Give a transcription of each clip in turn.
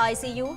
ICU,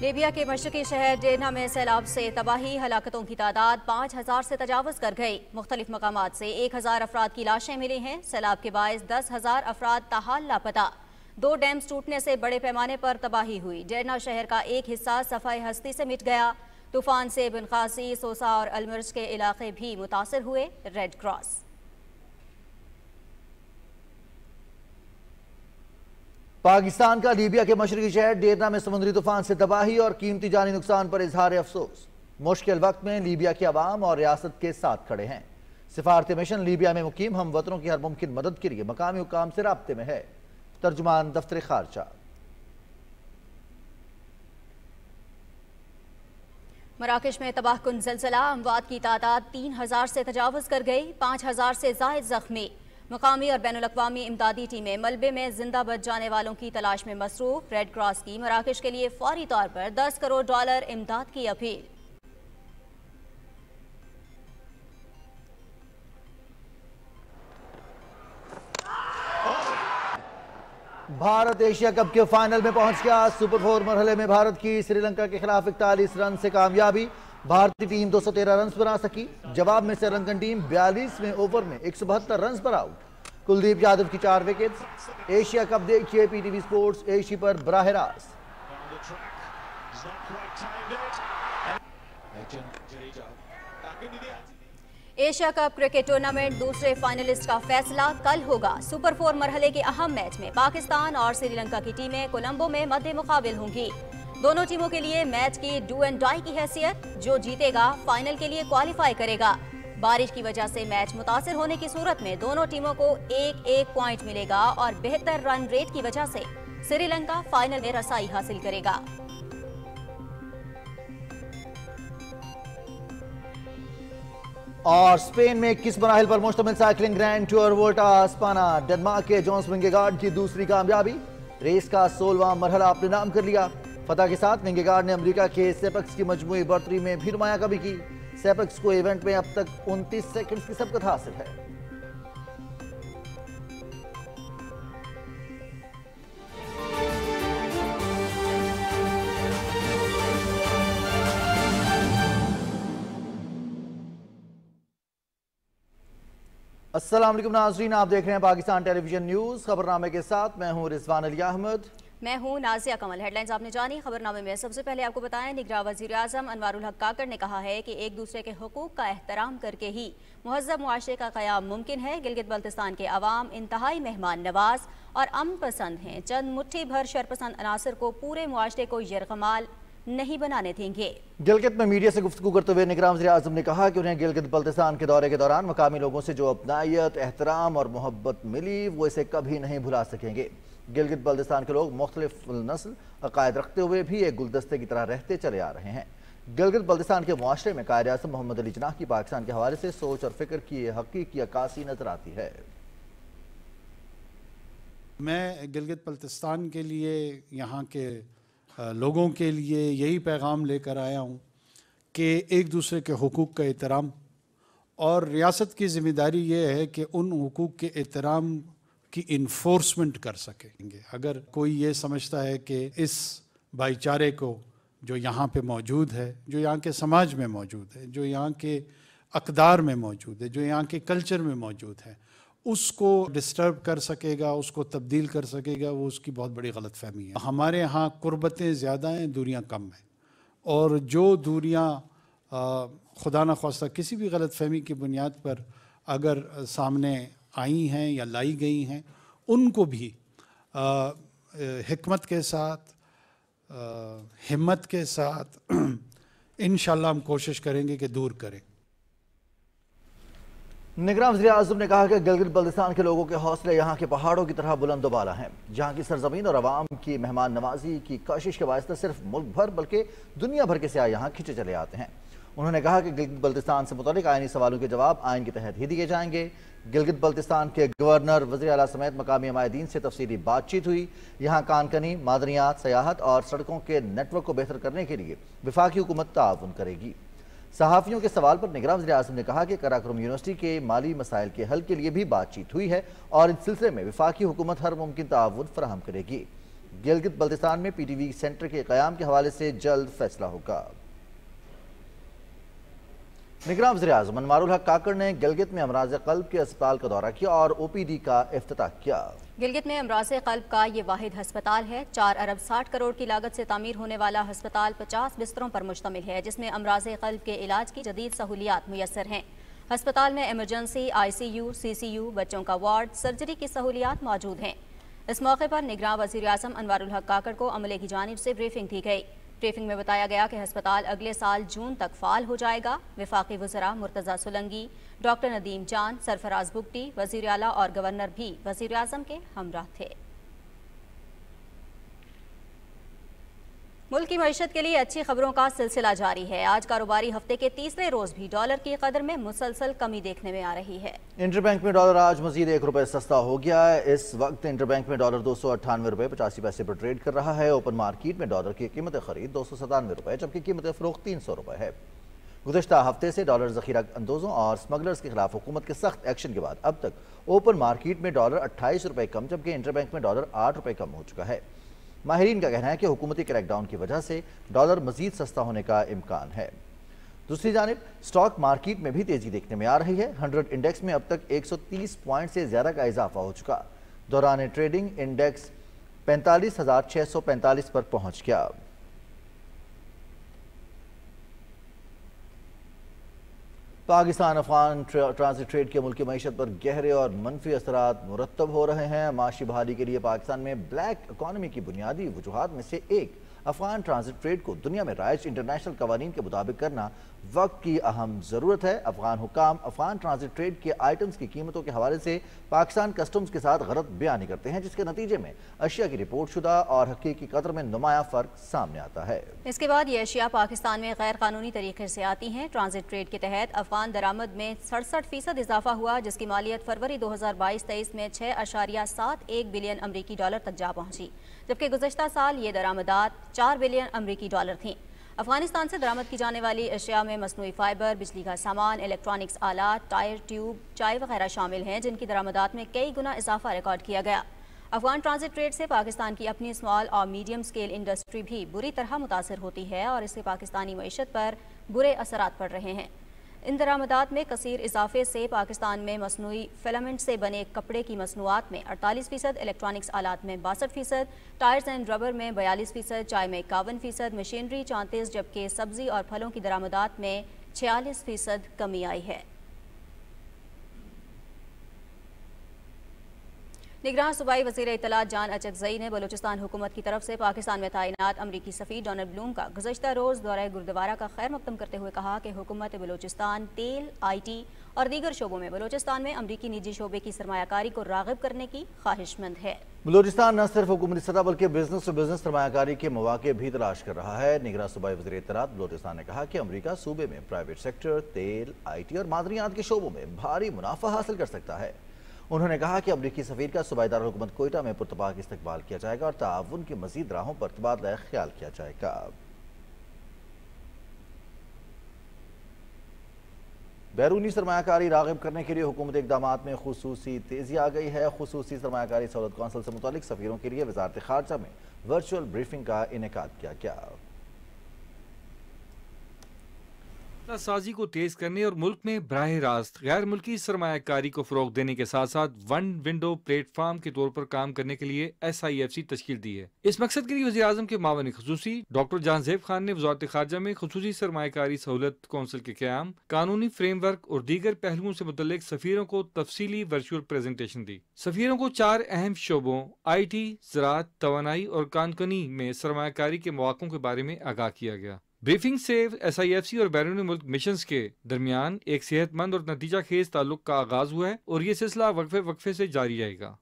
Libya کے مشرقی شہر ڈیرنا میں سیلاب سے تباہی، ہلاکتوں کی تعداد 5000 سے تجاوز کر گئی۔ مختلف مقامات سے 1000 افراد کی لاشیں ملی ہیں۔ سیلاب کے باعث 10,000 افراد تاحال لاپتہ۔ 2 ڈیمز ٹوٹنے سے بڑے پیمانے پر تباہی ہوئی۔ ڈیرنا شہر کا ایک حصہ صفحۂ ہستی سے مٹ گیا۔ طوفان سے بنغازی، سوسا اور المرج کے علاقے بھی متاثر ہوئے۔ ریڈ کراس پاکستان کا لیبیا کے مشرقی شہر ڈیرنا میں سمندری طوفان سے تباہی اور قیمتی جانی نقصان پر اظہار افسوس۔ مشکل وقت میں لیبیا کے عوام اور ریاست کے ساتھ کھڑے ہیں۔ سفارتی مشن لیبیا میں مقیم ہم وطنوں کی ہر ممکن مدد کے لیے مقامی حکام سے رابطے میں ہے۔ ترجمان دفتر خارجہ۔ مراکش میں تباہ کن زلزلہ، اموات کی تعداد 3000 سے تجاوز کر گئی، 5000 سے زائد زخمی۔ مقامی اور بین الاقوامی امدادی ٹیمیں ملبے میں زندہ بچ جانے والوں کی تلاش میں مصروف۔ ریڈ کراس کی مراکش کے لیے فوری طور پر $10 کروڑ امداد کی اپیل۔ بھارت ایشیا کپ کے فائنل میں پہنچ گیا۔ سپر 4 مرحلے میں بھارت کی سری لنکا کے خلاف 41 رن سے کامیابی۔ بھارتی ٹیم 213 رنز بنا سکی۔ جواب میں سری لنکن ٹیم 42ویں اوور میں 172 رنز پر آؤٹ۔ کلدیپ یادو کی 4 وکٹس۔ ایشیا کپ دیکھیے پی ٹی وی سپورٹس ایشی پر براہ راست۔ ایشیا کپ کرکٹ ٹورنامنٹ دوسرے فائنلسٹ کا فیصلہ کل ہوگا۔ سپر 4 مرحلے کے اہم میچ میں پاکستان اور سری لنکا کی ٹیمیں کولمبو میں مد مقابل ہوں گی۔ دونوں ٹیموں کے لیے میچ کی ڈو اینڈ ڈائی کی حیثیت، جو جیتے گا فائنل کے لیے کوالیفائی کرے گا۔ بارش کی وجہ سے میچ متاثر ہونے کی صورت میں دونوں ٹیموں کو 1-1 پوائنٹ ملے گا اور بہتر رن ریٹ کی وجہ سے سری لنکا فائنل میں رسائی حاصل کرے گا۔ اور اسپین میں 21 مراحل پر مشتمل سائیکلنگ گرینڈ ٹور وولٹا اسپانا، ڈنمارک کے جونس ونگیگارڈ کی دوسری کامیابی۔ ریس کا 16واں مرحلہ اپنے نام کر لیا۔ فتح کے ساتھ ونگیگارڈ نے امریکہ کے سیپکس کی مجموعی برتری میں بھی نمایاں کمی کی۔ سیپکس کو ایونٹ میں اب تک 29 سیکنڈز کی سبقت حاصل ہے۔ السلام علیکم ناظرین، آپ دیکھ رہے ہیں پاکستان ٹیلی ویژن نیوز۔ خبرنامے کے ساتھ میں ہوں رضوان علی احمد۔ میں ہوں نازیہ کمل۔ ہیڈ لائنز آپ نے جانی۔ خبرنامے میں سب سے پہلے آپ کو بتائیں، نگراں وزیر اعظم انوار الحق کاکڑ نے کہا ہے کہ ایک دوسرے کے حقوق کا احترام کر کے ہی مہذب معاشرے کا قیام ممکن ہے۔ گلگت بلتستان کے عوام انتہائی مہمان نواز اور امن پسند ہیں۔ چند مٹھی بھر شرپسند عناصر کو پورے معاشرے کو یرغمال نہیں بنانے دیں گے۔ گلگت میں میڈیا سے گفتگو کرتے ہوئے نگراں وزیر اعظم نے کہا کہ انہیں گلگت بلتستان کے دورے کے دوران مقامی لوگوں سے جو اپنائیت، احترام اور محبت ملی وہ اسے کبھی نہیں بھلا سکیں گے۔ گلگت بلتستان کے لوگ مختلف نسل عقائد رکھتے ہوئے بھی ایک گلدستے کی طرح رہتے چلے آ رہے ہیں۔ گلگت بلتستان کے معاشرے میں قائد اعظم محمد علی جناح کی پاکستان کے حوالے سے سوچ اور فکر کی حقیقی عکاسی نظر آتی ہے۔ میں گلگت بلتستان کے لیے، یہاں کے لوگوں کے لیے یہی پیغام لے کر آیا ہوں کہ ایک دوسرے کے حقوق کا احترام، اور ریاست کی ذمہ داری یہ ہے کہ ان حقوق کے احترام کی انفورسمنٹ کر سکیں گے۔ اگر کوئی یہ سمجھتا ہے کہ اس بھائی چارے کو جو یہاں پہ موجود ہے، جو یہاں کے سماج میں موجود ہے، جو یہاں کے اقدار میں موجود ہے، جو یہاں کے کلچر میں موجود ہے، اس کو ڈسٹرب کر سکے گا، اس کو تبدیل کر سکے گا، وہ اس کی بہت بڑی غلط فہمی ہے۔ ہمارے ہاں قربتیں زیادہ ہیں، دوریاں کم ہیں، اور جو دوریاں خدا نخواستہ کسی بھی غلط فہمی کی بنیاد پر اگر سامنے آئی ہیں یا لائی گئی ہیں، ان کو بھی حکمت کے ساتھ، ہمت کے ساتھ انشاءاللہ ہم کوشش کریں گے کہ دور کریں۔ نگراں وزیر اعظم نے کہا کہ گلگت بلتستان کے لوگوں کے حوصلے یہاں کے پہاڑوں کی طرح بلند و بالا ہیں۔ جہاں کی سرزمین اور عوام کی مہمان نوازی کی کوشش کے باعث صرف ملک بھر بلکہ دنیا بھر کے سیاح یہاں کھنچے چلے آتے ہیں۔ انہوں نے کہا کہ گلگت بلتستان سے متعلق آئینی سوالوں کے جواب آئین کے تحت ہی دیے جائیں گے۔ گلگت بلتستان کے گورنر، وزیر اعلیٰ سمیت مقامی عمائدین سے تفصیلی بات چیت ہوئی۔ یہاں کان کنی، معدنیات، سیاحت اور سڑکوں کے نیٹ ورک کو بہتر کرنے کے لیے وفاقی حکومت تعاون کرے گی۔ صحافیوں کے سوال پر نگراں وزیر اعظم نے کہا کہ قراقرم یونیورسٹی کے مالی مسائل کے حل کے لیے بھی بات چیت ہوئی ہے اور اس سلسلے میں وفاقی حکومت ہر ممکن تعاون فراہم کرے گی۔ گلگت بلتستان میں PTV سینٹر کے قیام کے حوالے سے جلد فیصلہ ہوگا۔ نگراں وزیر اعظم انوار الحق کاکڑ نے گلگت میں امراض قلب کے اسپتال کا دورہ کیا اور OPD کا افتتاح کیا۔ گلگت میں امراض قلب کا یہ واحد ہسپتال ہے۔ 4 ارب 60 کروڑ کی لاگت سے تعمیر ہونے والا ہسپتال 50 بستروں پر مشتمل ہے، جس میں امراض قلب کے علاج کی جدید سہولیات میسر ہیں۔ ہسپتال میں ایمرجنسی، ICU، CCU، بچوں کا وارڈ، سرجری کی سہولیات موجود ہیں۔ اس موقع پر نگراں وزیر اعظم انوار الحق کاکڑ کو عملے کی جانب سے بریفنگ دی گئی۔ بریفنگ میں بتایا گیا کہ ہسپتال اگلے سال جون تک فعال ہو جائے گا۔ وفاقی وزراء مرتضی سولنگی، ڈاکٹر ندیم جان، سرفراز بگٹی، وزیر اعلیٰ اور گورنر بھی وزیر اعظم کے ہمراہ تھے۔ ملک کی معیشت کے لیے اچھی خبروں کا سلسلہ جاری ہے۔ آج کاروباری ہفتے کے تیسرے روز بھی ڈالر کی قدر میں مسلسل کمی دیکھنے میں آ رہی ہے۔ انٹر بینک میں ڈالر آج مزید 1 روپے سستا ہو گیا ہے۔ اس وقت انٹر بینک میں ڈالر 298 روپے 85 پیسے پر ٹریڈ کر رہا ہے۔ اوپن مارکیٹ میں ڈالر کی قیمت خرید 297 روپے جبکہ قیمت فروخت 300 روپے ہے۔ گزشتہ ہفتے سے ڈالر ذخیرہ اندوزوں اور سمگلرز کے خلاف حکومت کے سخت ایکشن کے بعد اب تک اوپن مارکیٹ میں ڈالر 28 روپے کم جبکہ انٹر بینک میں ڈالر 8 روپے کم ہو چکا ہے۔ ماہرین کا کہنا ہے کہ حکومتی کریک ڈاؤن کی وجہ سے ڈالر مزید سستا ہونے کا امکان ہے۔ دوسری جانب سٹاک مارکیٹ میں بھی تیزی دیکھنے میں آ رہی ہے۔ 100 انڈیکس میں اب تک 130 پوائنٹ سے زیادہ کا اضافہ ہو چکا۔ دوران ٹریڈنگ انڈیکس 45,645 پر پہنچ گیا۔ پاکستان افغان ٹرانزٹ ٹریڈ کے ملکی معیشت پر گہرے اور منفی اثرات مرتب ہو رہے ہیں۔ معاشی بحالی کے لیے پاکستان میں بلیک اکانومی کی بنیادی وجوہات میں سے ایک افغان ٹرانزٹ ٹریڈ کو دنیا میں رائج انٹرنیشنل قوانین کے مطابق کرنا وقت کی اہم ضرورت ہے۔ افغان حکام افغان ٹرانزٹ ٹریڈ کے آئٹمز کی قیمتوں کے حوالے سے پاکستان کسٹمز کے ساتھ غلط بیانی کرتے ہیں، جس کے نتیجے میں اشیاء کی رپورٹ شدہ اور حقیقی قدر میں نمایاں فرق سامنے آتا ہے۔ اس کے بعد یہ اشیاء پاکستان میں غیر قانونی طریقے سے آتی ہیں۔ ٹرانزٹ ٹریڈ کے تحت افغان درآمد میں 67% اضافہ ہوا، جس کی مالیت فروری 2022-23 میں 6.71 بلین امریکی ڈالر تک جا پہنچی، جبکہ گزشتہ سال یہ درآمدات 4 بلین امریکی ڈالر تھیں۔ افغانستان سے درآمد کی جانے والی اشیاء میں مصنوعی فائبر، بجلی کا سامان، الیکٹرانکس آلات، ٹائر، ٹیوب، چائے وغیرہ شامل ہیں، جن کی درآمدات میں کئی گنا اضافہ ریکارڈ کیا گیا۔ افغان ٹرانزٹ ٹریڈ سے پاکستان کی اپنی اسمال اور میڈیم سکیل انڈسٹری بھی بری طرح متاثر ہوتی ہے اور اس سے پاکستانی معیشت پر برے اثرات پڑ رہے ہیں۔ ان درآمدات میں کثیر اضافے سے پاکستان میں مصنوعی فلامنٹ سے بنے کپڑے کی مصنوعات میں 48%، الیکٹرانکس آلات میں 62%، ٹائرز اینڈ ربر میں 42%، چائے میں 51%، مشینری 34%، جبکہ سبزی اور پھلوں کی درآمدات میں 46% کمی آئی ہے۔ نگراں صوبائی وزیر اطلاعات جان اچکزئی نے بلوچستان حکومت کی طرف سے پاکستان میں تعینات امریکی سفیر ڈونلڈ بلوم کا گزشتہ روز دورہ گردوارہ کا خیر مقدم کرتے ہوئے کہا کہ حکومت بلوچستان تیل، IT اور دیگر شعبوں میں بلوچستان میں امریکی نجی شعبے کی سرمایہ کاری کو راغب کرنے کی خواہش مند ہے۔ بلوچستان نہ صرف حکومتی سطح بلکہ بزنس ٹو بزنس سرمایہ کاری کے مواقع بھی تلاش کر رہا ہے۔ نگراں صوبائی وزیر اطلاعات بلوچستان نے کہا کہ امریکہ صوبے میں پرائیویٹ سیکٹر، تیل، IT اور معدنیات کے شعبوں میں بھاری منافع حاصل کر سکتا ہے۔ انہوں نے کہا کہ امریکی سفیر کا صوبائی دارالحکومت کوئٹہ میں پرتپاک استقبال کیا جائے گا اور تعاون کی مزید راہوں پر تبادلہ خیال کیا جائے گا۔ بیرونی سرمایہ کاری راغب کرنے کے لیے حکومت اقدامات میں خصوصی تیزی آ گئی ہے۔ خصوصی سرمایہ کاری سہولت کونسل سے متعلق سفیروں کے لیے وزارت خارجہ میں ورچوئل بریفنگ کا انعقاد کیا گیا۔ سازی کو تیز کرنے اور ملک میں براہ راست غیر ملکی سرمایہ کاری کو فروغ دینے کے ساتھ ساتھ ون ونڈو پلیٹ فارم کے طور پر کام کرنے کے لیے SIFC تشکیل دی ہے۔ اس مقصد کے لیے وزیر اعظم کے معاون خصوصی ڈاکٹر جان زیب خان نے وزارت خارجہ میں خصوصی سرمایہ کاری سہولت کونسل کے قیام، قانونی فریم ورک اور دیگر پہلوؤں سے متعلق سفیروں کو تفصیلی ورچوئل پریزنٹیشن دی۔ سفیروں کو 4 اہم شعبوں IT، زراعت، توانائی اور کانکنی میں سرمایہ کاری کے مواقع کے بارے میں آگاہ کیا گیا۔ بریفنگ سے SIFC اور بیرون ملک مشنز کے درمیان ایک صحت مند اور نتیجہ خیز تعلق کا آغاز ہوا ہے اور یہ سلسلہ وقفے سے جاری رہے گا۔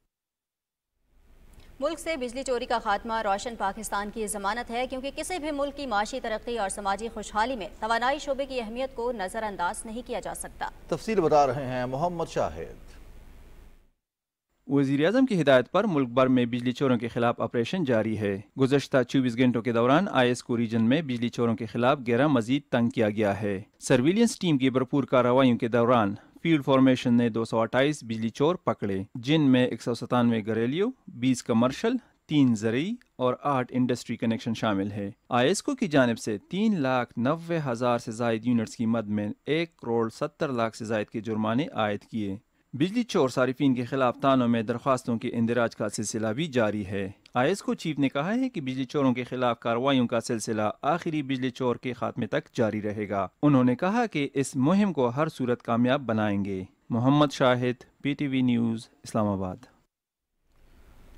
ملک سے بجلی چوری کا خاتمہ روشن پاکستان کی ضمانت ہے، کیونکہ کسی بھی ملک کی معاشی ترقی اور سماجی خوشحالی میں توانائی شعبے کی اہمیت کو نظر انداز نہیں کیا جا سکتا۔ تفصیل بتا رہے ہیں محمد شاہد۔ وزیر اعظم کی ہدایت پر ملک بھر میں بجلی چوروں کے خلاف آپریشن جاری ہے۔ گزشتہ 24 گھنٹوں کے دوران IS کو ریجن میں بجلی چوروں کے خلاف 11 مزید تنگ کیا گیا ہے۔ سرویلنس ٹیم کی بھرپور کارروائیوں کے دوران فیلڈ فارمیشن نے 228 بجلی چور پکڑے، جن میں 197 گھریلو، 20 کمرشل، 3 زرعی اور 8 انڈسٹری کنیکشن شامل ہے۔ آئیسکو کی جانب سے 3,90,000 سے زائد یونٹس کی مد میں 1,70,00,000 سے زائد کے جرمانے عائد کیے۔ بجلی چور صارفین کے خلاف تھانوں میں درخواستوں کے اندراج کا سلسلہ بھی جاری ہے۔ آئیسکو چیف نے کہا ہے کہ بجلی چوروں کے خلاف کارروائیوں کا سلسلہ آخری بجلی چور کے خاتمے تک جاری رہے گا۔ انہوں نے کہا کہ اس مہم کو ہر صورت کامیاب بنائیں گے۔ محمد شاہد، PTV نیوز، اسلام آباد۔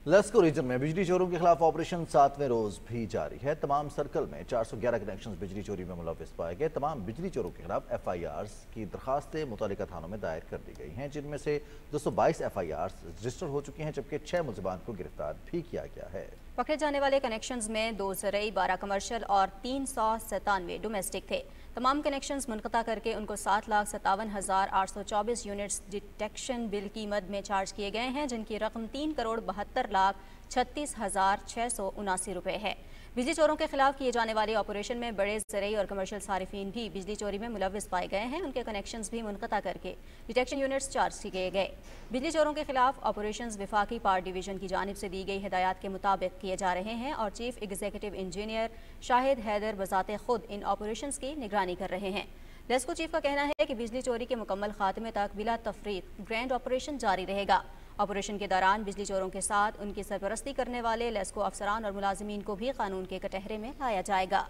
لیسکو ریجن میں بجلی چوروں کے خلاف آپریشن 7ویں روز بھی جاری ہے۔ تمام سرکل میں 411 کنیکشنز بجلی چوری میں ملوث پائے گئے۔ تمام بجلی چوروں کے خلاف FIRs کی درخواستیں متعلقہ تھانوں میں دائر کر دی گئی ہیں، جن میں سے 222 FIRs رجسٹر ہو چکی ہیں، جبکہ 6 ملزمان کو گرفتار بھی کیا گیا ہے۔ پکڑے جانے والے کنیکشنز میں 2 زرعی، 12 کمرشل اور 397 ڈومیسٹک تھے۔ تمام کنیکشنز منقطع کر کے ان کو 7,57,824 یونٹس ڈیٹیکشن بل کی مد میں چارج کیے گئے ہیں، جن کی رقم 3,72,36,679 روپے ہے۔ بجلی چوروں کے خلاف کیے جانے والے آپریشن میں بڑے زرعی اور کمرشل صارفین بھی بجلی چوری میں ملوث پائے گئے ہیں۔ ان کے کنیکشنز بھی منقطع کر کے ڈیٹیکشن یونٹس چارج کیے گئے۔ بجلی چوروں کے خلاف آپریشنز وفاقی پاور ڈویژن کی جانب سے دی گئی ہدایات کے مطابق کیے جا رہے ہیں اور چیف ایگزیکٹو انجینئر شاہد حیدر بذات خود ان آپریشنز کی نگرانی کر رہے ہیں۔ لیسکو چیف کا کہنا ہے کہ بجلی چوری کے مکمل خاتمے تک بلا تفریق گرینڈ آپریشن جاری رہے گا۔ آپریشن کے دوران بجلی چوروں کے ساتھ ان کی سرپرستی کرنے والے لیسکو افسران اور ملازمین کو بھی قانون کے کٹہرے میں لایا جائے گا۔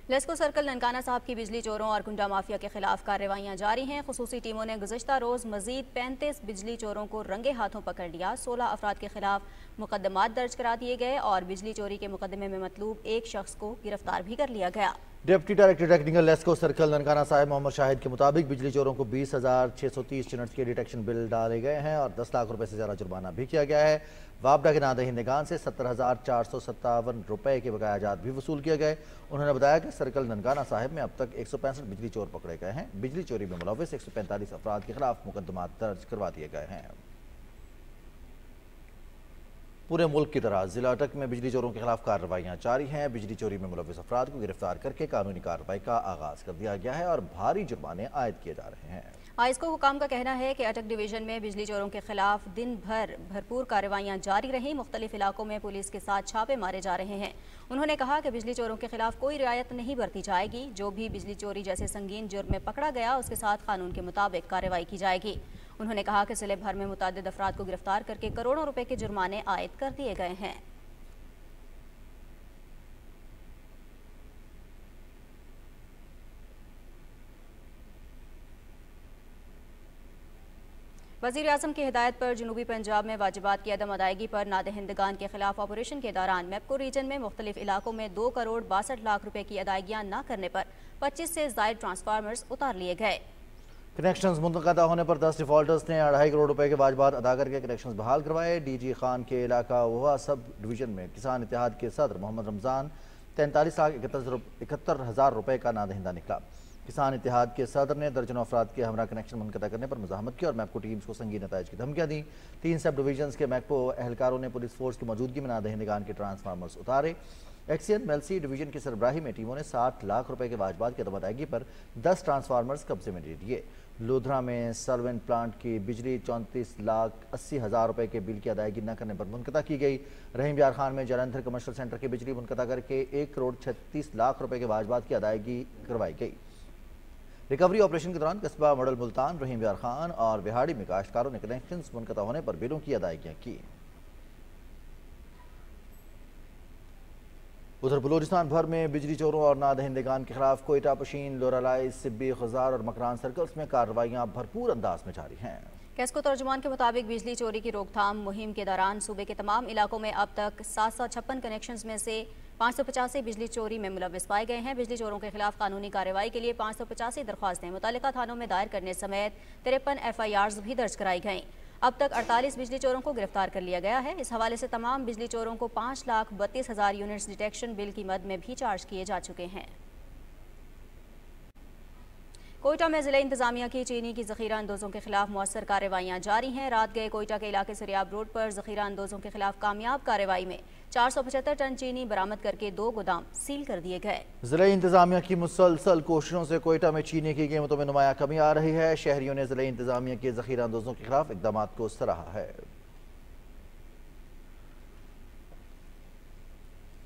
لیسکو سرکل ننکانہ صاحب کی بجلی چوروں اور کنڈا مافیا کے خلاف کارروائیاں جاری ہیں۔ خصوصی ٹیموں نے گزشتہ روز مزید 35 بجلی چوروں کو رنگے ہاتھوں پکڑ لیا۔ 16 افراد کے خلاف مقدمات درج کرا دیے گئے اور بجلی چوری کے مقدمے میں مطلوب ایک شخص کو گرفتار بھی کر لیا گیا۔ Deputy director technical LESCO circle Nankana صاحب محمد شاہد کے مطابق بجلی چوروں کو 20,630 یونٹس کے ڈیٹیکشن بل ڈالے گئے ہیں اور 10 لاکھ روپے سے زیادہ جرمانہ بھی کیا گیا ہے۔ وابڈا کے نادہندگان سے 70,457 روپے کے بقایا جات بھی وصول کیے گئے۔ انہوں نے بتایا کہ سرکل ننکانہ صاحب میں اب تک 165 بجلی چور پکڑے گئے ہیں۔ بجلی چوری میں ملوث 145 افراد کے خلاف مقدمات درج کروا دیے گئے ہیں۔ پورے ملک کی طرح ضلع اٹک میں بجلی چوروں کے خلاف کارروائیاں جاری ہیں۔ بجلی چوری میں ملوث افراد کو گرفتار کر کے قانونی کارروائی کا آغاز کر دیا گیا ہے اور بھاری جرمانے عائد کیے جا رہے ہیں۔ آئیسکو حکام کا کہنا ہے کہ اٹک ڈویژن میں بجلی چوروں کے خلاف دن بھر بھرپور کارروائیاں جاری رہیں۔ مختلف علاقوں میں پولیس کے ساتھ چھاپے مارے جا رہے ہیں۔ انہوں نے کہا کہ بجلی چوروں کے خلاف کوئی رعایت نہیں برتی جائے گی۔ جو بھی بجلی چوری جیسے سنگین جرم میں پکڑا گیا اس کے ساتھ قانون کے مطابق کارروائی کی جائے گی۔ انہوں نے کہا کہ ضلع بھر میں متعدد افراد کو گرفتار کر کے کروڑوں روپے کے جرمانے عائد کر دیے گئے ہیں۔ وزیر اعظم کی ہدایت پر جنوبی پنجاب میں واجبات کی عدم ادائیگی پر نادہندگان کے خلاف آپریشن کے دوران میپکو ریجن میں مختلف علاقوں میں 2,62,00,000 روپے کی ادائیگیاں نہ کرنے پر 25 سے زائد ٹرانسفارمرز اتار لیے گئے۔ کنیکشنز منقطع ہونے پر 10 ڈیفالٹرز نے 2.5 کروڑ روپے کے واجبات ادا کر کے کنیکشنز بحال کروائے۔ ڈی جی خان کے علاقہ وہا سب ڈویژن میں کسان اتحاد کے صدر محمد رمضان 43,71,000 روپے کا نادہندہ نکلا۔ کسان اتحاد کے صدر نے درجنوں افراد کے ہمراہ کنیکشن منقطع کرنے پر مزاحمت کی اور میپکو ٹیمز کو سنگین نتائج کی دھمکیاں دیں۔ 3 سب ڈویژنز کے میپکو اہلکاروں نے پولیس فورس کی موجودگی میں نادہندگان کے ٹرانسفارمرز اتارے۔ ایکسین میلسی ڈویژن کی سربراہی میں ٹیموں نے 60 لاکھ روپے کے واجبات کی عدم ادائیگی پر 10 ٹرانسفارمرز قبضے میں لے لیے۔ لودھرا میں سلوین پلانٹ کی بجلی 34,80,000 روپے کے بل کی ادائیگی نہ کرنے پر منقطع کی گئی۔ رحیم یار خان میں جلندھر کمرشل سینٹر کی بجلی منقطع کر کے 1,36,00,000 روپے کے واجبات کی ادائیگی کروائی گئی۔ ریکوری آپریشن کے دوران قصبہ ماڈل ملتان، رحیم یار خان اور وہاڑی میں کاشتکاروں نے کنیکشنز منقطع ہونے پر بلوں کی ادائیگیاں کی۔ ادھر بلوچستان بھر میں بجلی چوروں اور نادہندگان کے خلاف کوئٹہ، پشین، لورالائے، سبی، خزار اور مکران سرکلز میں کارروائیاں بھرپور انداز میں جاری ہیں۔ کیسکو ترجمان کے مطابق بجلی چوری کی روک تھام مہم کے دوران صوبے کے تمام علاقوں میں اب تک 756 کنیکشنز میں سے 585 بجلی چوری میں ملوث پائے گئے ہیں۔ بجلی چوروں کے خلاف قانونی کارروائی کے لیے 585 درخواستیں متعلقہ تھانوں میں دائر کرنے سمیت 53 FIRs بھی درج کرائی گئیں۔ اب تک 48 بجلی چوروں کو گرفتار کر لیا گیا ہے۔ اس حوالے سے تمام بجلی چوروں کو 5,32,000 یونٹس ڈیٹیکشن بل کی مد میں بھی چارج کیے جا چکے ہیں۔ کوئٹہ میں ضلع انتظامیہ کی چینی کی ذخیرہ اندوزوں کے خلاف مؤثر کارروائیاں جاری ہیں۔ رات گئے کوئٹہ کے علاقے سریاب روڈ پر ذخیرہ اندوزوں کے خلاف کامیاب کارروائی میں 475 ٹن چینی برآمد کر کے 2 گودام سیل کر دیے گئے۔ ضلع انتظامیہ کی مسلسل کوششوں سے کوئٹہ میں چینی کی قیمتوں میں نمایاں کمی آ رہی ہے۔ شہریوں نے ضلع انتظامیہ کے ذخیرہ اندوزوں کے خلاف اقدامات کو سراہا ہے۔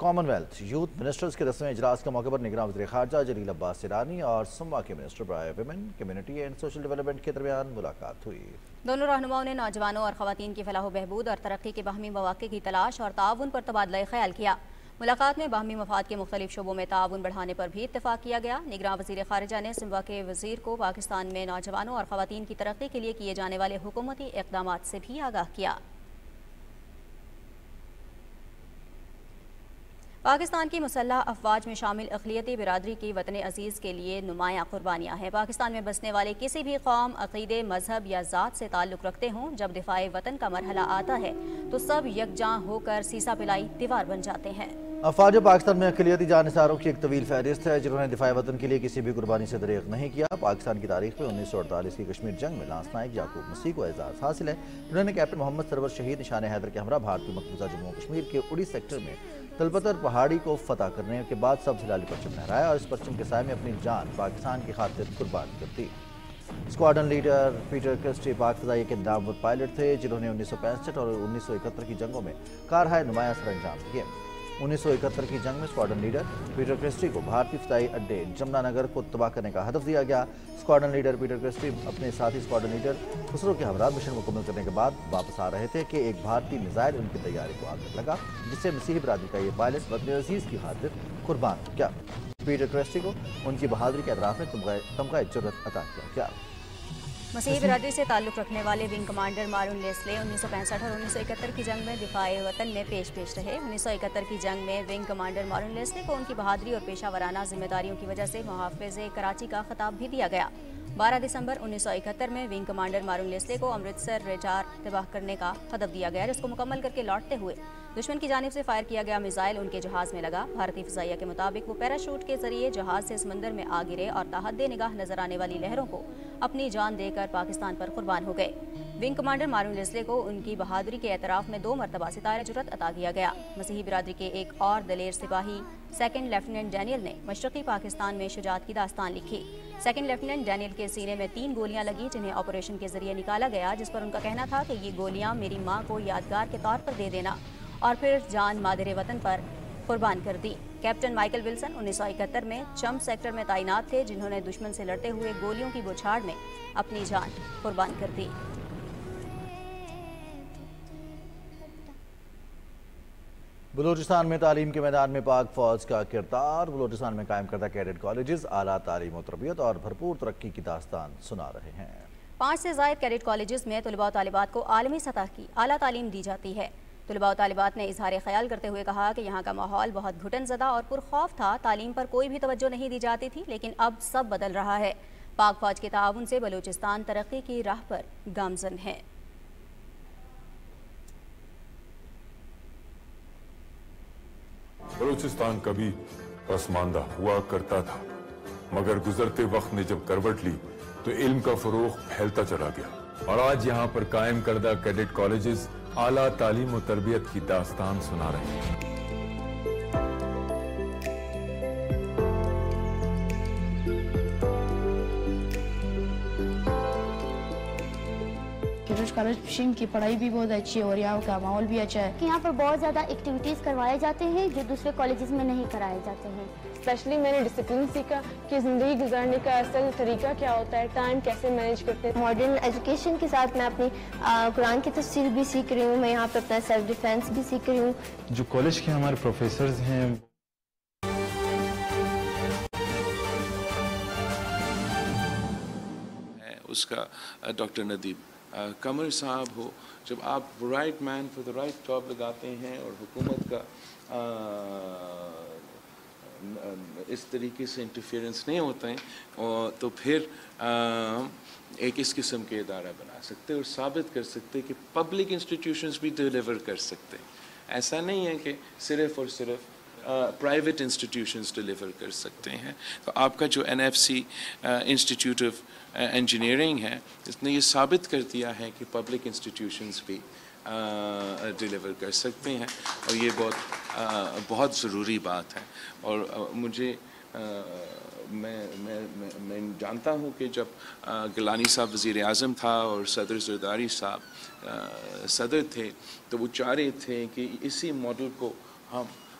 کامن ویلتھ یوتھ منسٹرز کے 10ویں اجلاس کے موقع پر نگراں وزیر خارجہ جلیل عباس ایرانی اور سنوا کے منسٹر برائے women community and social development کے درمیان ملاقات ہوئی۔ دونوں رہنماؤں نے نوجوانوں اور خواتین کی فلاح و بہبود اور ترقی کے باہمی مواقع کی تلاش اور تعاون پر تبادلہ خیال کیا۔ ملاقات میں باہمی مفاد کے مختلف شعبوں میں تعاون بڑھانے پر بھی اتفاق کیا گیا۔ نگراں وزیر خارجہ نے سنوا کے وزیر کو پاکستان میں نوجوانوں اور خواتین کی ترقی کے لیے کیے جانے والے حکومتی اقدامات سے بھی آگاہ کیا۔ پاکستان کی مسلح افواج میں شامل اقلیتی برادری کی وطن عزیز کے لیے نمایاں قربانیاں ہیں۔ پاکستان میں بسنے والے کسی بھی قوم، عقیدے، مذہب یا ذات سے تعلق رکھتے ہوں، جب دفاع وطن کا مرحلہ آتا ہے تو سب یکجاں ہو کر سیسا پلائی دیوار بن جاتے ہیں۔ افواج پاکستان میں اقلیتی جانثاروں کی ایک طویل فہرست ہے جنہوں نے دفاع وطن کے لیے کسی بھی قربانی سے دریغ نہیں کیا۔ پاکستان کی تاریخ میں 1948 کی کشمیر جنگ میں لانس نائک یعقوب مسیح کو اعزاز حاصل ہے، جنہوں نے کیپٹن محمد سرور شہید نشان حیدر کے ہمراہ بھارتی مقبوضہ جموں و کشمیر کے اڑی سیکٹر میں تلپتر پہاڑی کو فتح کرنے کے بعد سبز ہلالی پرچم لہرایا اور اس پرچم کے سائے میں اپنی جان پاکستان کی خاطر قربان کر دی۔ اسکواڈرن لیڈر پیٹر کرسٹی پاک فضائیہ کے نامور پائلٹ تھے جنہوں نے 1965 اور 1971 کی جنگوں میں کارہائے نمایاں سر انجام دیے۔ 1971 کی جنگ میں اسکواڈرن لیڈر پیٹر کرسٹی کو بھارتی فضائی اڈے جمنا نگر کو تباہ کرنے کا ہدف دیا گیا۔ اسکواڈرن لیڈر پیٹر کرسٹی اپنے ساتھی اسکواڈرن لیڈر خسرو کے ہمراہ مشن مکمل کرنے کے بعد واپس آ رہے تھے کہ ایک بھارتی میزائل ان کی طیارے کو آ کر لگا، جس سے مسیحی برادری کا یہ پائلٹ وطن عزیز کی خاطر قربان ہو گیا۔ پیٹر کرسٹی کو ان کی بہادری کے اعتراف میں تمغہ جرت عطا کیا گیا۔ مسیحی برادری سے تعلق رکھنے والے ونگ کمانڈر مارون لیسلے 1965 اور 1971 کی جنگ میں دفاع وطن میں پیش رہے۔ 1971 کی جنگ میں ونگ کمانڈر مارون لیسلے کو ان کی بہادری اور پیشہ ورانہ ذمہ داریوں کی وجہ سے محافظ کراچی کا خطاب بھی دیا گیا۔ 12 دسمبر 1971 میں ونگ کمانڈر مارون لیسلے کو امرتسر ریجار تباہ کرنے کا ہدف دیا گیا، جس کو مکمل کر کے لوٹتے ہوئے دشمن کی جانب سے فائر کیا گیا میزائل ان کے جہاز میں لگا۔ بھارتی فضائیہ کے مطابق وہ پیراشوٹ کے ذریعے جہاز سے سمندر میں آ گرے اور تحت نگاہ نظر آنے والی لہروں کو اپنی جان دے کر پاکستان پر قربان ہو گئے۔ ونگ کمانڈر مارون لیسلے کو ان کی بہادری کے اعتراف میں 2 مرتبہ ستارہ جرت عطا کیا گیا۔ مسیحی برادری کے ایک اور دلیر سپاہی سیکنڈ لیفٹیننٹ ڈینیل نے مشرقی پاکستان میں شجاعت کی داستان لکھی۔ سیکنڈ لیفٹیننٹ ڈینیل کے سینے میں 3 گولیاں لگیں جنہیں آپریشن کے ذریعے نکالا گیا، جس پر ان کا کہنا تھا کہ یہ گولیاں میری ماں کو یادگار کے طور پر دے دینا، اور پھر جان مادر وطن پر قربان کر دی۔ کیپٹن مائیکل ولسن 1971 میں چم سیکٹر میں تعینات تھے، جنہوں نے دشمن سے لڑتے ہوئے گولیوں کی بوچھاڑ میں اپنی جان قربان کر دی۔ بلوچستان میں تعلیم کے میدان میں پاک فوج کا کردار، بلوچستان میں قائم کردہ کیڈٹ کالجز اعلیٰ تعلیم و تربیت اور بھرپور ترقی کی داستان سنا رہے ہیں۔ 5 سے زائد کیڈٹ کالجز میں طلباء و طالبات کو عالمی سطح کی اعلیٰ تعلیم دی جاتی ہے۔ طلباء و طالبات نے اظہار خیال کرتے ہوئے کہا کہ یہاں کا ماحول بہت گھٹن زدہ اور پرخوف تھا، تعلیم پر کوئی بھی توجہ نہیں دی جاتی تھی، لیکن اب سب بدل رہا ہے۔ پاک فوج کے تعاون سے بلوچستان ترقی کی راہ پر گامزن ہے۔ بلوچستان کبھی پسماندہ ہوا کرتا تھا، مگر گزرتے وقت نے جب کروٹ لی تو علم کا فروغ پھیلتا چلا گیا، اور آج یہاں پر قائم کردہ کیڈٹ کالجز اعلیٰ تعلیم و تربیت کی داستان سنا رہے ہیں۔ کالج فشنگ کی پڑھائی بھی بہت اچھی ہے اور یہاں کا ماحول بھی اچھا ہے۔ یہاں پر بہت زیادہ ایکٹیویٹیز کروائے جاتے ہیں جو دوسرے کالجز میں نہیں کرائے جاتے ہیں۔ اسپیشلی میں نے ڈسپلن سیکھا کہ زندگی گزارنے کا اصل طریقہ کیا ہوتا ہے، ٹائم کیسے مینیج کرتے ہیں۔ ماڈرن ایجوکیشن کے ساتھ میں اپنی قرآن کی تفسیر بھی سیکھ رہی ہوں، میں یہاں پہ اپنا سیلف ڈیفینس بھی سیکھ رہی ہوں۔ جو کالج کے ہمارے پروفیسرز ہیں اس کا ڈاکٹر ندیم قمر صاحب ہو، جب آپ right man for the right job لگاتے ہیں اور حکومت کا اس طریقے سے انٹرفیئرنس نہیں ہوتا ہے تو پھر ایک اس قسم کے ادارہ بنا سکتے اور ثابت کر سکتے کہ پبلک انسٹیٹیوشنز بھی ڈیلیور کر سکتے ہیں۔ ایسا نہیں ہے کہ صرف اور صرف پرائیویٹ انسٹیٹیوشنز ڈیلیور کر سکتے ہیں۔ تو آپ کا جو NFC انسٹیٹیوٹ آف انجینئرنگ ہے، اس نے یہ ثابت کر دیا ہے کہ پبلک انسٹیٹیوشنز بھی ڈیلیور کر سکتے ہیں، اور یہ بہت ضروری بات ہے۔ اور مجھے میں جانتا ہوں کہ جب گیلانی صاحب وزیر اعظم تھا اور صدر زرداری صاحب صدر تھے، تو وہ چاہ رہے تھے کہ اسی ماڈل کو ہم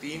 3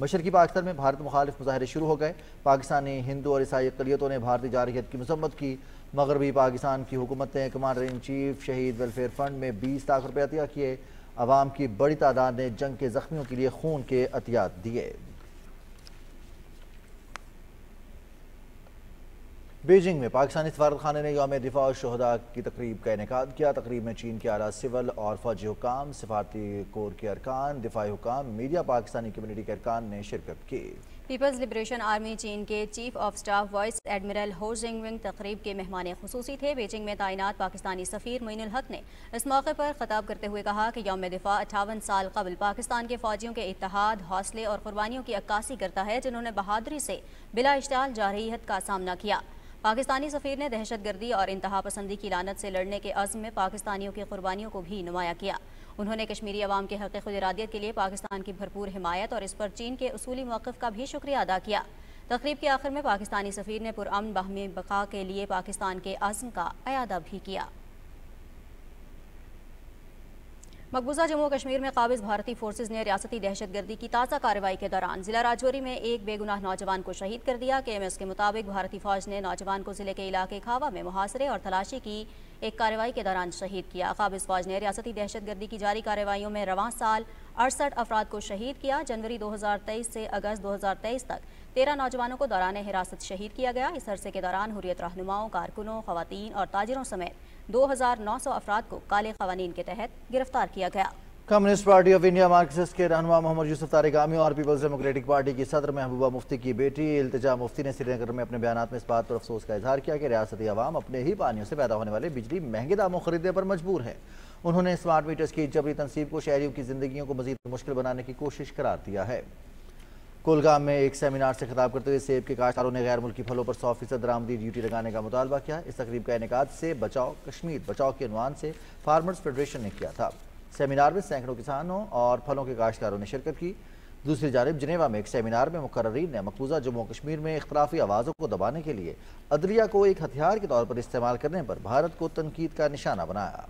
مشرقی پاکستان میں بھارت مخالف مظاہرے شروع ہو گئے۔ پاکستانی ہندو اور عیسائی اقلیتوں نے بھارتی جارحیت کی مذمت کی۔ مغربی پاکستان کی حکومت نے کمانڈر ان چیف شہید ویلفیئر فنڈ میں 20 لاکھ روپے عطیہ کیے۔ عوام کی بڑی تعداد نے جنگ کے زخمیوں کے لیے خون کے عطیات دیے۔ بیجنگ میں پاکستانی سفارت خانے نے یوم دفاع الشہداء کی تقریب کا انعقاد کیا۔ تقریب میں چین کے اعلیٰ سول اور فوجی حکام، سفارتی کور کے ارکان، دفاعی حکام، میڈیا، پاکستانی کمیونٹی کے ارکان نے شرکت کی۔ پیپلز لبریشن آرمی چین کے chief of staff vice admiral ہو جنگ ونگ تقریب کے مہمان خصوصی تھے۔ بیجنگ میں تعینات پاکستانی سفیر معین الحق نے اس موقع پر خطاب کرتے ہوئے کہا کہ یوم دفاع 58 سال قبل پاکستان کے فوجیوں کے اتحاد، حوصلے اور قربانیوں کی عکاسی کرتا ہے، جنہوں نے بہادری سے بلا اشتعال جارحیت کا سامنا کیا۔ پاکستانی سفیر نے دہشت گردی اور انتہا پسندی کی لعنت سے لڑنے کے عزم میں پاکستانیوں کی قربانیوں کو بھی نمایاں کیا۔ انہوں نے کشمیری عوام کے حق خود ارادیت کے لیے پاکستان کی بھرپور حمایت اور اس پر چین کے اصولی موقف کا بھی شکریہ ادا کیا۔ تقریب کے آخر میں پاکستانی سفیر نے پرامن باہمی بقا کے لیے پاکستان کے عزم کا اعادہ بھی کیا۔ مقبوضہ جموں و کشمیر میں قابض بھارتی فورسز نے ریاستی دہشت گردی کی تازہ کارروائی کے دوران ضلع راجوری میں ایک بے گناہ نوجوان کو شہید کر دیا۔ KMS کے مطابق بھارتی فوج نے نوجوان کو ضلع کے علاقے کھاوا میں محاصرے اور تلاشی کی ایک کارروائی کے دوران شہید کیا۔ قابض فوج نے ریاستی دہشت گردی کی جاری کارروائیوں میں رواں سال 68 افراد کو شہید کیا۔ جنوری 2023 سے اگست 2023 تک 13 نوجوانوں کو دوران حراست شہید کیا گیا۔ اس عرصے کے دوران حریت رہنماؤں، کارکنوں، خواتین اور تاجروں سمیت 2900 افراد کو کالے قوانین کے تحت گرفتار کیا گیا۔ Communist party of India Marxist کے رہنما محمد یوسف طارقامی اور پیپلز ڈیموکریٹک پارٹی کی صدر محبوبہ مفتی کی بیٹی التجا مفتی نے سری نگر میں اپنے بیانات میں اس بات پر افسوس کا اظہار کیا کہ ریاستی عوام اپنے ہی پانیوں سے پیدا ہونے والے بجلی مہنگے داموں خریدنے پر مجبور ہے۔ انہوں نے اسمارٹ میٹرز کی جبری تنصیب کو شہریوں کی زندگیوں کو مزید مشکل بنانے کی کوشش قرار دیا ہے۔ کولگام میں ایک سیمینار سے خطاب کرتے ہوئے سیب کے کاشتکاروں نے غیر ملکی پھلوں پر 100% درآمدی ڈیوٹی لگانے کا مطالبہ کیا۔ اس تقریب کا انعقاد سے بچاؤ کشمیر بچاؤ کے عنوان سے فارمرز فیڈریشن نے کیا تھا۔ سیمینار میں سینکڑوں کسانوں اور پھلوں کے کاشتکاروں نے شرکت کی۔ دوسری جانب جنیوا میں ایک سیمینار میں مقررین نے مقبوضہ جموں و کشمیر میں اختلافی آوازوں کو دبانے کے لیے عدلیہ کو ایک ہتھیار کے طور پر استعمال کرنے پر بھارت کو تنقید کا نشانہ بنایا۔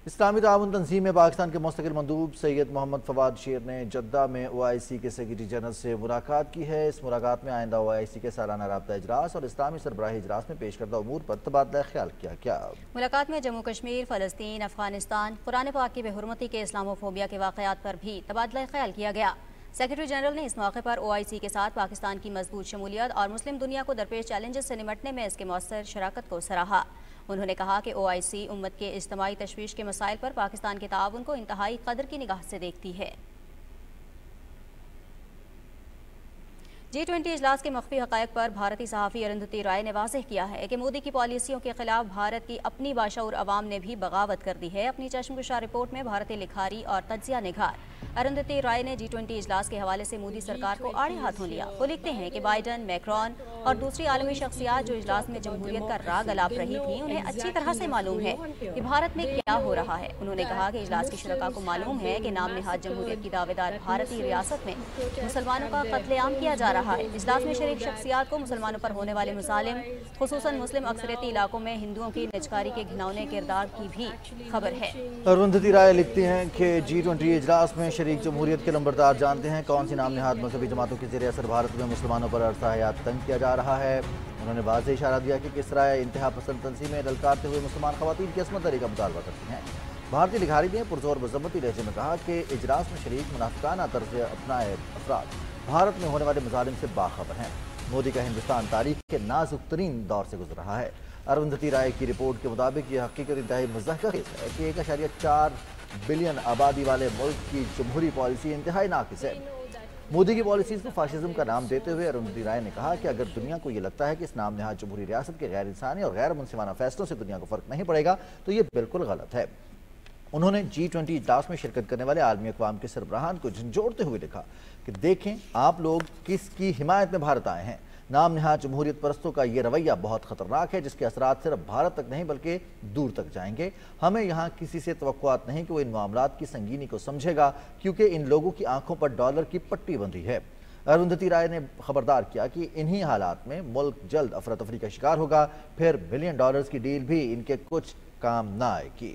اسلامی تعاون تنظیم میں پاکستان کے مستقل مندوب سید محمد فواد شیر نے جدہ میں OIC کے سیکرٹری جنرل سے ملاقات کی ہے۔ اس ملاقات میں آئندہ OIC کے سالانہ رابطہ اجلاس اور اسلامی سربراہی اجلاس میں پیش کردہ امور پر تبادلہ خیال کیا گیا۔ ملاقات میں جموں کشمیر، فلسطین، افغانستان، قرآن پاک کی بے حرمتی کے اسلاموفوبیا کے واقعات پر بھی تبادلہ خیال کیا گیا۔ سیکرٹری جنرل نے اس موقع پر OIC کے ساتھ پاکستان کی مضبوط شمولیت اور مسلم دنیا کو درپیش چیلنجز سے نمٹنے میں اس کے مؤثر شراکت کو سراہا۔ انہوں نے کہا کہ OIC امت کے اجتماعی تشویش کے مسائل پر پاکستان کے تعاون کو انتہائی قدر کی نگاہ سے دیکھتی ہے۔ G20 اجلاس کے مخفی حقائق پر بھارتی صحافی ارندھتی رائے نے واضح کیا ہے کہ مودی کی پالیسیوں کے خلاف بھارت کی اپنی باشعور عوام نے بھی بغاوت کر دی ہے۔ اپنی چشمکشا رپورٹ میں بھارتی لکھاری اور تجزیہ نگار ارندھتی رائے نے G20 اجلاس کے حوالے سے مودی سرکار کو آڑے ہاتھوں لیا۔ وہ لکھتے ہیں کہ بائیڈن، میکرون اور دوسری عالمی شخصیات جو اجلاس میں جمہوریت کا راگ الاپ رہی تھیں، انہیں اچھی طرح سے معلوم ہے کہ بھارت میں کیا ہو رہا ہے۔ انہوں نے کہا کہ اجلاس کے شرکاء کو معلوم ہے کہ نام نہاد جمہوریت کی دعوے دار بھارتی ریاست میں مسلمانوں کا قتل عام کیا جا رہا ہے۔ اجلاس میں شریک شخصیات کو مسلمانوں پر ہونے والے مظالم، خصوصاً مسلم اکثریتی علاقوں میں ہندوؤں کی نجکاری کے گھناؤنے کردار کی بھی خبر ہے۔ ارندھتی رائے لکھتی ہیں کہ G20 اجلاس میں شریک جمہوریت کے لمبردار جانتے ہیں کون سی نام نہاد مذہبی جماعتوں کے زیر اثر بھارت میں مسلمانوں پر عرصہ حیات تنگ کیا جا رہا ہے۔ انہوں نے واضح اشارہ دیا کہ کس طرح انتہا پسند تنظیمیں للکارتے ہوئے مسلمان خواتین کی عصمت دری کا مطالبہ کرتی ہیں۔ بھارتی لکھاری نے پرزور مذمتی لہجے میں کہا کہ اجلاس میں شریک منافقانہ طرز اپنائے افراد بھارت میں ہونے والے مظالم سے باخبر ہیں۔ مودی کا ہندوستان تاریخ کے نازک ترین دور سے گزر رہا ہے۔ ارندھتی رائے کی رپورٹ کے مطابق یہ حقیقت انتہائی مضحکہ خیز ہے کہ 1.4 بلین آبادی والے ملک کی جمہوری پالیسی انتہائی ناقص ہے۔ مودی کی پالیسیز کو فاشزم کا نام دیتے ہوئے ارندھتی رائے نے کہا کہ اگر دنیا کو یہ لگتا ہے کہ اس نام نہاد جمہوری ریاست کے غیر انسانی اور غیر منصفانہ فیصلوں سے دنیا کو فرق نہیں پڑے گا تو یہ بالکل غلط ہے۔ انہوں نے G20 اجلاس میں شرکت کرنے والے عالمی اقوام کے سربراہان کو جھنجھوڑتے ہوئے لکھا کہ دیکھیں آپ لوگ کس کی حمایت میں بھارت آئے ہیں۔ نام نہاد جمہوریت پرستوں کا یہ رویہ بہت خطرناک ہے جس کے اثرات صرف بھارت تک نہیں بلکہ دور تک جائیں گے۔ ہمیں یہاں کسی سے توقعات نہیں کہ وہ ان معاملات کی سنگینی کو سمجھے گا کیونکہ ان لوگوں کی آنکھوں پر ڈالر کی پٹی بندھی ہے۔ ارندھتی رائے نے خبردار کیا کہ انہی حالات میں ملک جلد افراتفری کا شکار ہوگا، پھر بلین ڈالرز کی ڈیل بھی ان کے کچھ کام نہ آئے گی۔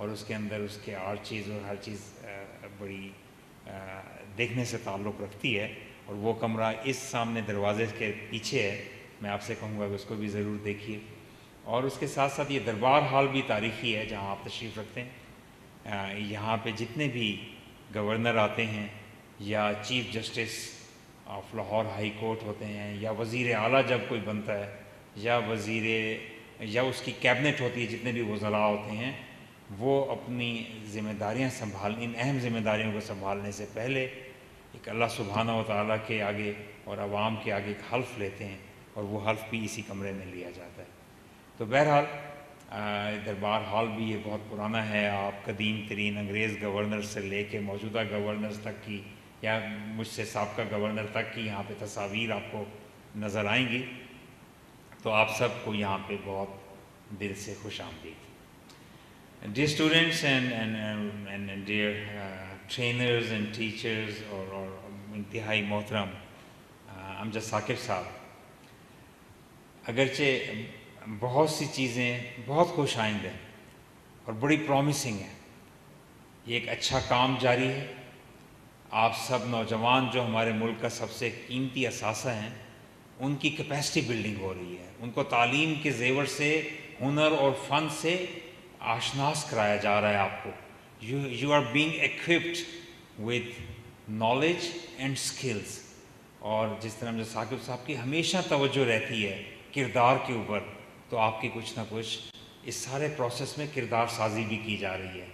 اور اس کے اندر اس کے آرچیز اور ہر چیز بڑی دیکھنے سے تعلق رکھتی ہے، اور وہ کمرہ اس سامنے دروازے کے پیچھے ہے، میں آپ سے کہوں گا کہ اس کو بھی ضرور دیکھیے۔ اور اس کے ساتھ ساتھ یہ دربار ہال بھی تاریخی ہے جہاں آپ تشریف رکھتے ہیں۔ یہاں پہ جتنے بھی گورنر آتے ہیں یا chief justice of Lahore high court ہوتے ہیں یا وزیر اعلیٰ جب کوئی بنتا ہے یا اس کی کیبنٹ ہوتی ہے، جتنے بھی وزراء ہوتے ہیں، وہ اپنی ذمہ داریاں ان اہم ذمہ داریوں کو سنبھالنے سے پہلے ایک اللہ سبحانہ و تعالیٰ کے آگے اور عوام کے آگے ایک حلف لیتے ہیں، اور وہ حلف بھی اسی کمرے میں لیا جاتا ہے۔ تو بہرحال دربار ہال بھی یہ بہت پرانا ہے۔ آپ قدیم ترین انگریز گورنر سے لے کے موجودہ گورنرز تک کی یا مجھ سے سابقہ گورنر تک کی یہاں پہ تصاویر آپ کو نظر آئیں گی، تو آپ سب کو یہاں پہ بہت دل سے خوش آمدید۔ Dear students and dear trainers and teachers اور انتہائی محترم امجد ثاقب صاحب، اگرچہ بہت سی چیزیں بہت خوش آئند ہیں اور بڑی پرومسنگ ہیں، یہ ایک اچھا کام جاری ہے۔ آپ سب نوجوان جو ہمارے ملک کا سب سے قیمتی اثاثہ ہیں، ان کی کیپیسٹی بلڈنگ ہو رہی ہے، ان کو تعلیم کے زیور سے، ہنر اور فن سے آشناس کرایا جا رہا ہے۔ آپ کو you are being equipped with knowledge and skills. اور جس طرح امجد ثاقب صاحب کی ہمیشہ توجہ رہتی ہے کردار کے اوپر، تو آپ کی کچھ نہ کچھ اس سارے پروسیس میں کردار سازی بھی کی جا رہی ہے۔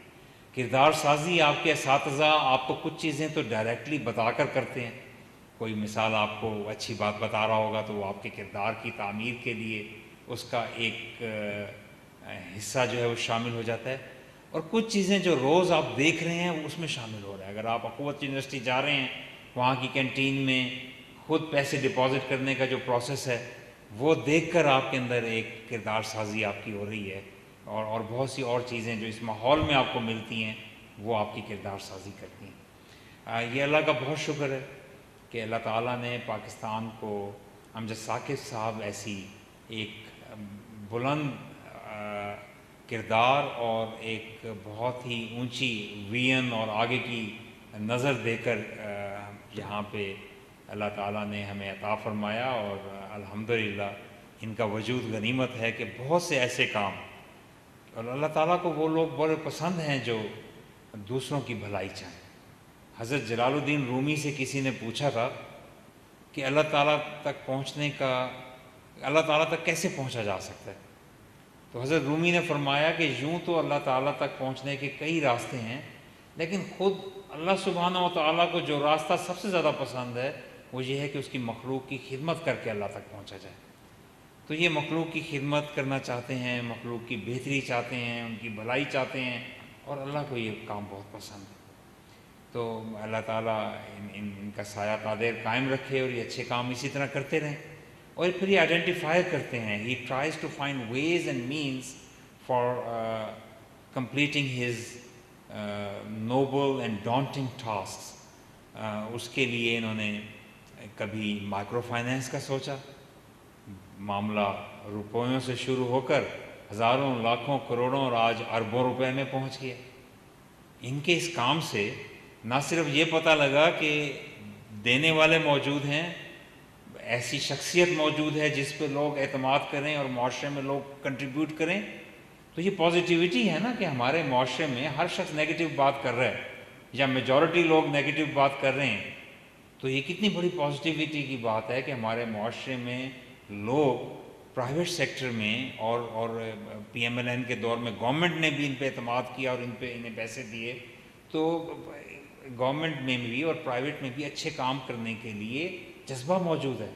کردار سازی آپ کے اساتذہ آپ کو کچھ چیزیں تو ڈائریکٹلی بتا کر کرتے ہیں، کوئی مثال آپ کو اچھی بات بتا رہا ہوگا تو وہ آپ کے کردار کی تعمیر کے لیے اس کا ایک حصہ جو ہے وہ شامل ہو جاتا ہے، اور کچھ چیزیں جو روز آپ دیکھ رہے ہیں اس میں شامل ہو رہا ہے۔ اگر آپ اخوت یونیورسٹی جا رہے ہیں، وہاں کی کینٹین میں خود پیسے ڈپازٹ کرنے کا جو پروسیس ہے وہ دیکھ کر آپ کے اندر ایک کردار سازی آپ کی ہو رہی ہے، اور بہت سی اور چیزیں جو اس ماحول میں آپ کو ملتی ہیں وہ آپ کی کردار سازی کرتی ہیں۔ یہ اللہ کا بہت شکر ہے کہ اللہ تعالیٰ نے پاکستان کو امجد ثاقب صاحب ایسی ایک بلند کردار اور ایک بہت ہی اونچی ویژن اور آگے کی نظر دے کر یہاں پہ اللہ تعالیٰ نے ہمیں عطا فرمایا، اور الحمدللہ ان کا وجود غنیمت ہے کہ بہت سے ایسے کام، اور اللہ تعالیٰ کو وہ لوگ بڑے پسند ہیں جو دوسروں کی بھلائی چاہیں۔ حضرت جلال الدین رومی سے کسی نے پوچھا تھا کہ اللہ تعالیٰ تک پہنچنے کا، اللہ تعالیٰ تک کیسے پہنچا جا سکتا ہے؟ تو حضرت رومی نے فرمایا کہ یوں تو اللہ تعالیٰ تک پہنچنے کے کئی راستے ہیں، لیکن خود اللہ سبحانہ و تعالیٰ کو جو راستہ سب سے زیادہ پسند ہے وہ یہ ہے کہ اس کی مخلوق کی خدمت کر کے اللہ تک پہنچا جائے۔ تو یہ مخلوق کی خدمت کرنا چاہتے ہیں، مخلوق کی بہتری چاہتے ہیں، ان کی بھلائی چاہتے ہیں، اور اللہ کو یہ کام بہت پسند ہے۔ تو اللہ تعالیٰ ان کا سایہ قادر قائم رکھے اور یہ اچھے کام اسی طرح کرتے رہیں۔ اور پھر یہ آئیڈینٹیفائی کرتے ہیں، he tries to find ways and means for completing his noble and daunting tasks. اس کے لیے انہوں نے کبھی مائکرو فائنینس کا سوچا، معاملہ روپیوں سے شروع ہو کر ہزاروں، لاکھوں، کروڑوں اور آج اربوں روپے میں پہنچ گیا۔ ان کے اس کام سے نہ صرف یہ پتہ لگا کہ دینے والے موجود ہیں، ایسی شخصیت موجود ہے جس پہ لوگ اعتماد کریں اور معاشرے میں لوگ کنٹریبیوٹ کریں، تو یہ پازیٹیوٹی ہے نا کہ ہمارے معاشرے میں ہر شخص نیگیٹو بات کر رہا ہے یا میجورٹی لوگ نیگیٹو بات کر رہے ہیں، تو یہ کتنی بڑی پازیٹیوٹی کی بات ہے کہ ہمارے معاشرے میں لوگ پرائیویٹ سیکٹر میں اور پی ایم ایل این کے دور میں گورنمنٹ نے بھی ان پہ اعتماد کیا اور انہیں پیسے دیے، تو گورنمنٹ میں بھی اور پرائیویٹ میں بھی اچھے کام کرنے کے لیے جذبہ موجود ہے۔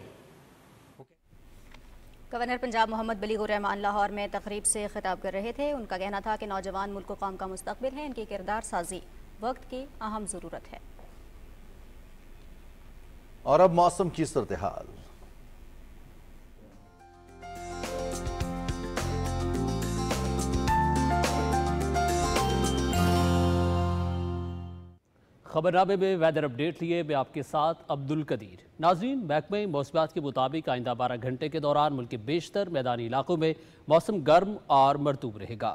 گورنر پنجاب محمد بلیغ الرحمان لاہور میں تقریب سے خطاب کر رہے تھے۔ ان کا کہنا تھا کہ نوجوان ملک و قوم کا مستقبل ہیں، ان کی کردار سازی وقت کی اہم ضرورت ہے۔ اور اب موسم کی صورتحال۔ خبرنامے میں ویدر اپڈیٹ لیے میں آپ کے ساتھ عبد القدیر۔ ناظرین، محکمہ موسمیات کے مطابق آئندہ 12 گھنٹے کے دوران ملک کے بیشتر میدانی علاقوں میں موسم گرم اور مرطوب رہے گا۔